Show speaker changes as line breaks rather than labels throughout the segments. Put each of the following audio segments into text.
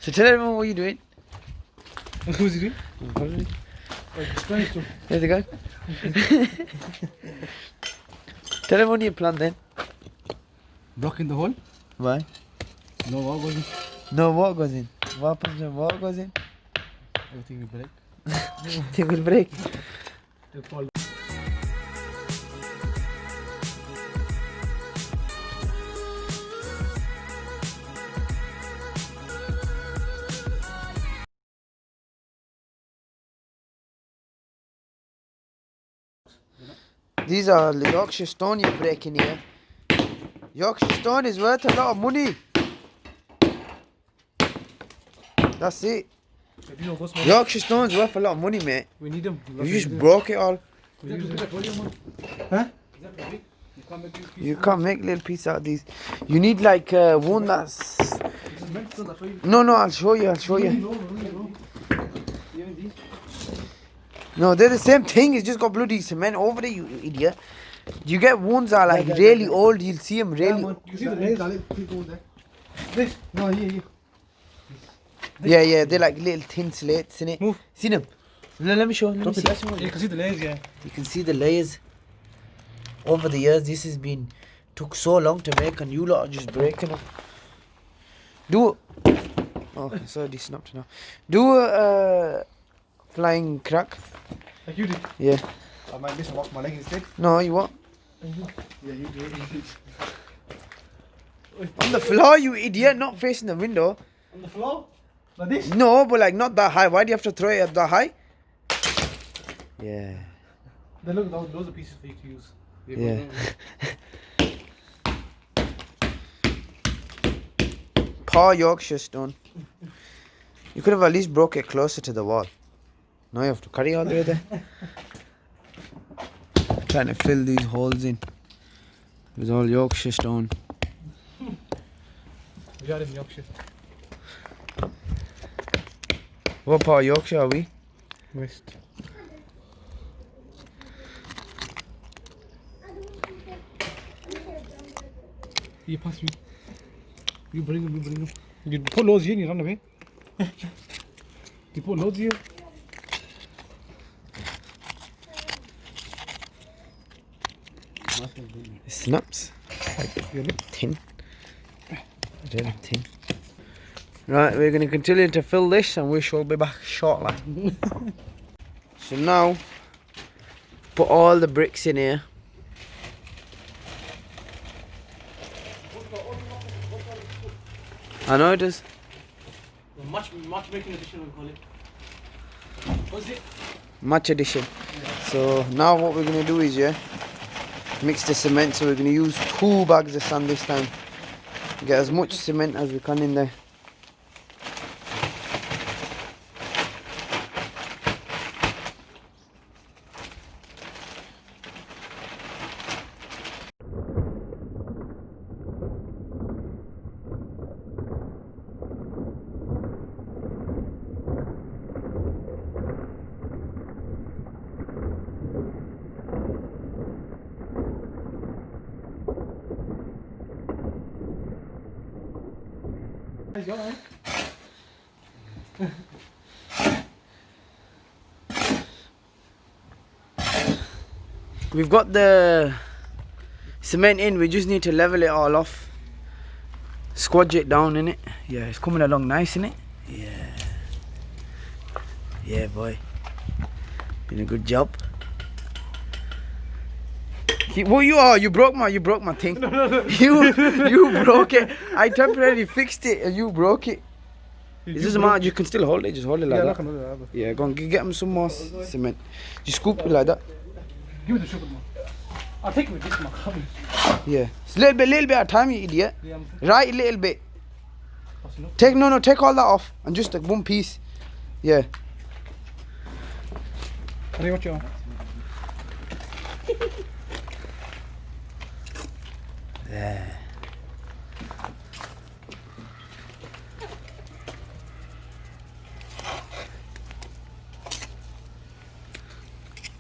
So tell everyone what you're doing.
Who's he?
There they go. Tell everyone your plan then.
Blocking the hole.
Why?
No wall goes in.
No, what goes in? What happens when what goes in?
Everything will break.
It will break.
It'll fall.
These are the Yorkshire stone you're breaking here. Yorkshire stone is worth a lot of money. That's it. Yorkshire stone's worth a lot of money, mate.
We need them.
You just broke it all.
Huh?
You can't make little pieces out of these. You need like one that's... No, I'll show you. No, they're the same thing. It's just got bloody cement over it, you idiot. You get ones that are like really old. You'll see them really...
You see the nails on it? Keep going there. This? No, here.
Yeah, they're like little thin slates in it.
Move.
See them? No, let me show.
You can see the layers, yeah.
You can see the layers. Over the years, this has been took so long to make, and you lot are just breaking them. Do oh, it's already snapped now. Do a flying crack.
Like you did.
Yeah.
I might miss and walk my leg instead.
No, you what?
Yeah, you do it.
On the floor, you idiot! Not facing the window.
On the floor? Like this?
No, but like not that high. Why do you have to throw it at that high? Yeah.
Then look, those are pieces for you to use.
Yeah. Poor Yorkshire stone. You could have at least broke it closer to the wall. Now you have to carry all the way there. Trying to fill these holes in with all Yorkshire stone.
We are in Yorkshire.
What part of Yorkshire are we?
West. You pass me. You bring him. You put loads here and you run away. You put loads here.
It snaps. Like tin. Really tin. Right, we're going to continue to fill this and we shall be back shortly. So now, put all the bricks in here. I know it is.
Matchmaking edition, we call it. What's it?
Match edition. So now what we're going to do is, mix the cement. So we're going to use 2 bags of sand this time. Get as much cement as we can in there.
That's your line.
We've got the cement in, we just need to level it all off. Squadge it down in it. Yeah, it's coming along nice in it. Yeah boy. Been a good job. What you are? You broke my thing. No. You broke it. I temporarily fixed it and you broke it. It doesn't matter, you can still hold it, just hold it like that. Yeah, go on, get him some more cement. Just scoop it like that.
Give me the sugar, man. I'll take it with this, man.
Yeah. It's a little bit at a time, you idiot.
Yeah,
Right, a little bit. Take take all that off and just like one piece. Yeah.
Hey, what you on?
There.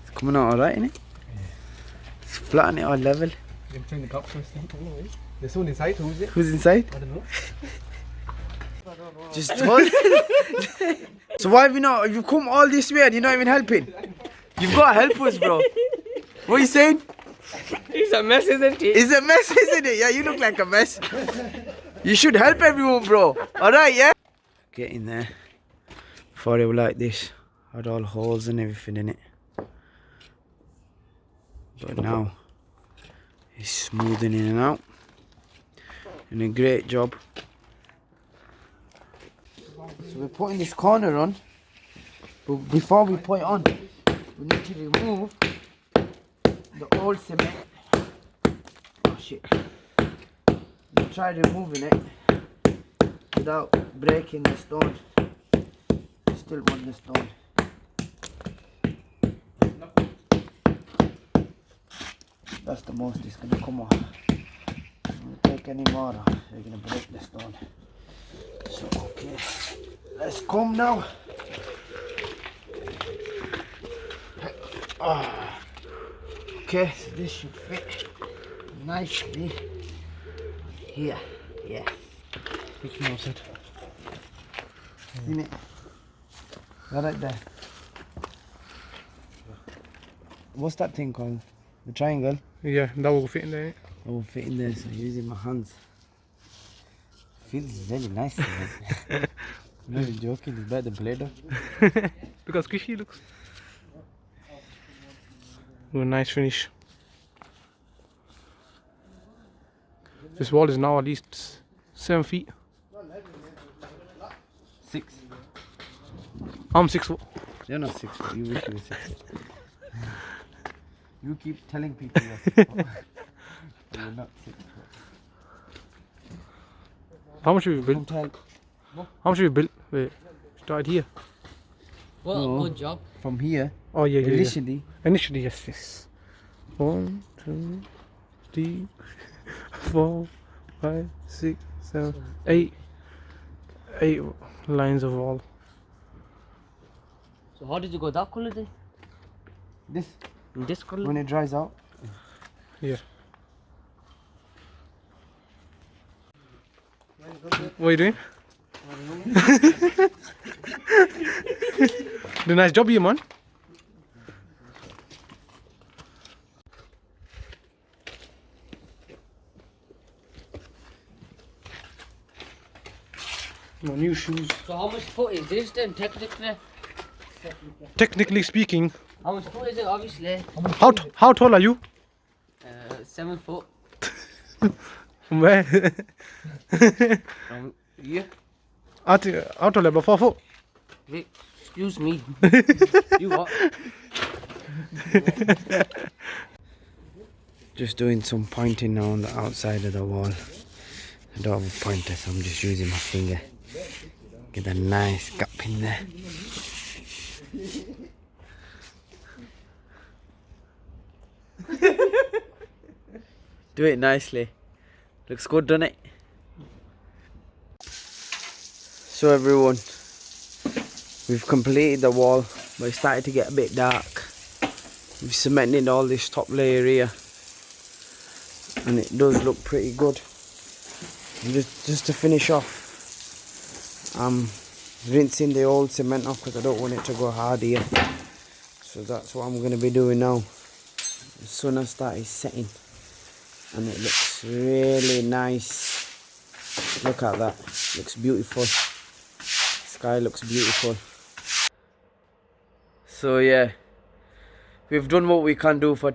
It's coming out alright, innit? Yeah. It's flatten it all level.
You can clean the top first. There's someone inside. Who is it?
Who's inside?
I don't know.
Just hold. So why have you not? You come all this way and you're not even helping. You've got to help us, bro. What are you saying?
It's a mess, isn't it?
It's a mess, isn't it? Yeah, you look like a mess. You should help everyone, bro. Alright, yeah? Get in there. Before it was like this. Had all holes and everything in it. But now, it's smoothing in and out. Doing a great job. So we're putting this corner on. But before we put it on, we need to remove the old cement. Oh shit. We try removing it without breaking the stone. Still want the stone. That's the most it's gonna come off. Don't take any more off, we're gonna break the stone. So okay. Let's come now. Okay, so this should fit nicely here. Yeah.
Which one was it?
Seen it? Right there. What's that thing called? The triangle?
Yeah, that will fit in there.
I will fit in there, so I'm using my hands. Feels really nice. I'm not even joking, it's better than Play-Doh.
Look how squishy it looks. Ooh, nice finish. This wall is now at least 7 feet.
6.
I'm 6 foot.
You're not 6 foot, you wish you were 6 foot. You keep telling people you're 6 foot. You're not 6 foot.
How much have you
Don't
built?
tell.
How much have you built? Wait, start here.
What
No.
a good job.
From here,
Oh yeah, yeah.
initially,
Initially, yes, yes. 1, 2, 3, 4, 5, 6, 7, 8. 8 lines of wall.
So how did you go that color then?
this,
This color?
when it dries out,
Yeah. What are you doing? Do a nice job here, man. No new shoes.
So how much foot is this then technically?
Technically speaking,
How much foot is it obviously?
how tall are you?
7 foot.
From where?
From here.
How tall are you? About 4 foot.
Wait, excuse me. You what?
just doing some pointing now on the outside of the wall. I don't have a pointer, so I'm just using my finger. Get a nice gap in there. Do it nicely. Looks good, doesn't it? So everyone, we've completed the wall, but it started to get a bit dark. We've cemented all this top layer here, and it does look pretty good. And just to finish off, I'm rinsing the old cement off because I don't want it to go hard here. So that's what I'm going to be doing now. The sun has started setting, and it looks really nice. Look at that, looks beautiful. Sky looks beautiful. So yeah, we've done what we can do for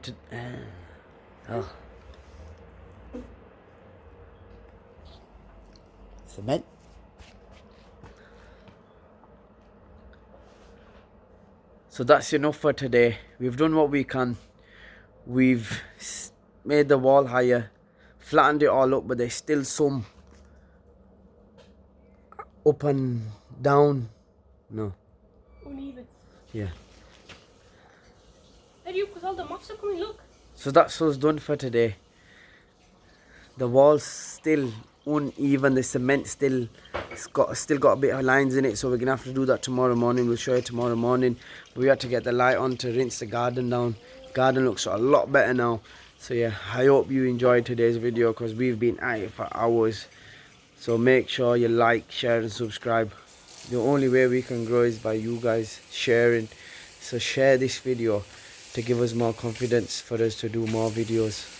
cement. So that's enough for today. We've done what we can. We've made the wall higher, flattened it all up, but there's still some up and down. No.
Uneven.
Yeah.
There you, because all the moths are coming, look.
So that's what's done for today. The wall's still uneven, the cement still got a bit of lines in it, so we're gonna have to do that tomorrow morning. We'll show you tomorrow morning. We had to get the light on to rinse the garden down. Garden looks a lot better now. So yeah, I hope you enjoyed today's video because we've been at it for hours. So make sure you like, share and subscribe. The only way we can grow is by you guys sharing. So share this video to give us more confidence for us to do more videos.